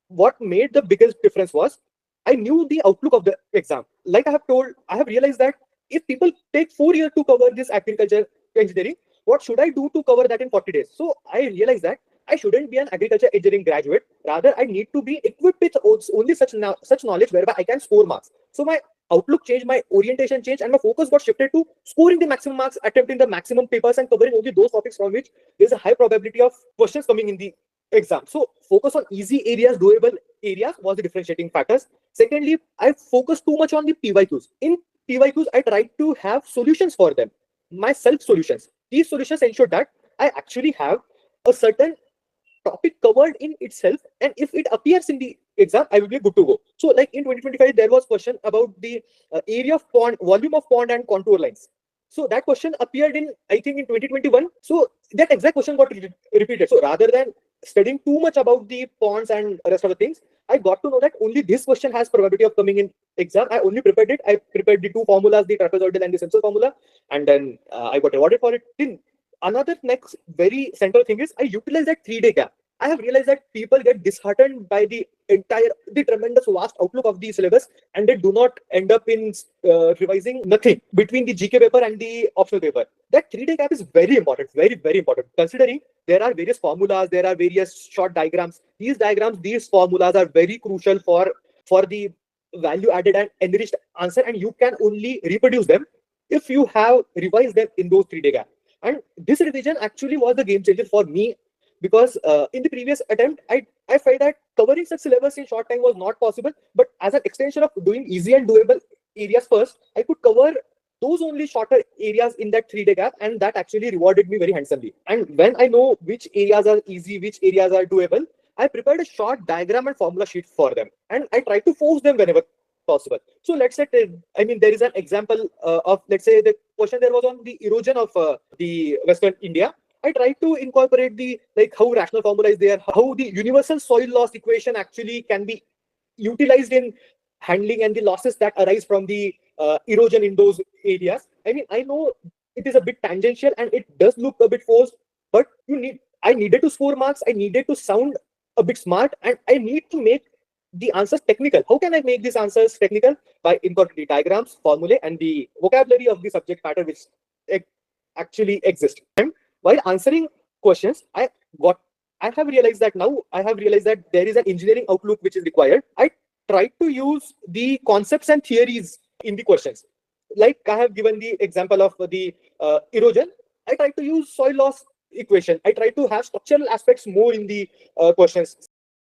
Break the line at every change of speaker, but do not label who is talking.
what made the biggest difference was I knew the outlook of the exam. Like I have realized that if people take 4 years to cover this agriculture engineering, what should I do to cover that in 40 days? So I realized that I shouldn't be an agriculture engineering graduate. Rather, I need to be equipped with only such knowledge whereby I can score marks. So my outlook changed, my orientation changed, and my focus got shifted to scoring the maximum marks, attempting the maximum papers, and covering only those topics from which there's a high probability of questions coming in the exam. So focus on easy areas, doable areas was the differentiating factors. Secondly, I focused too much on the PYQs. In PYQs, I tried to have solutions for them, my self solutions. These solutions ensure that I actually have a certain topic covered in itself, and if it appears in the exam, I will be good to go. So like in 2025 there was question about the area of pond, volume of pond and contour lines. So that question appeared in, I think, in 2021. So that exact question got repeated. So rather than studying too much about the ponds and rest of the things, I got to know that only this question has probability of coming in exam. I only prepared it. I prepared the two formulas, the trapezoidal and the Simpson formula, and then I got rewarded for it. Then another next very central thing is I utilize that 3 day gap. I have realized that people get disheartened by the tremendous vast outlook of the syllabus, and they do not end up in revising nothing between the GK paper and the optional paper. That 3 day gap is very important, very, very important, considering there are various formulas, there are various short diagrams. These diagrams, these formulas are very crucial for the value added and enriched answer, and you can only reproduce them if you have revised them in those 3 day gap. And this revision actually was the game changer for me, because in the previous attempt, I felt that covering such syllabus in short time was not possible. But as an extension of doing easy and doable areas first, I could cover those only shorter areas in that 3 day gap, and that actually rewarded me very handsomely. And when I know which areas are easy, which areas are doable, I prepared a short diagram and formula sheet for them, and I tried to force them whenever possible. So let's say, I mean, there is an example of, let's say, the question there was on the erosion of the Western India. I try to incorporate the, like, how rational formula is there, how the universal soil loss equation actually can be utilized in handling and the losses that arise from the erosion in those areas. I mean, I know it is a bit tangential and it does look a bit forced, but I needed to score marks, I needed to sound a bit smart, and I need to make the answers technical. How can I make these answers technical? By incorporating diagrams, formulae, and the vocabulary of the subject matter which actually exists. And while answering questions, got I have realized that now I have realized that there is an engineering outlook which is required. I try to use the concepts and theories in the questions. Like I have given the example of the erosion. I try to use soil loss equation. I try to have structural aspects more in the questions.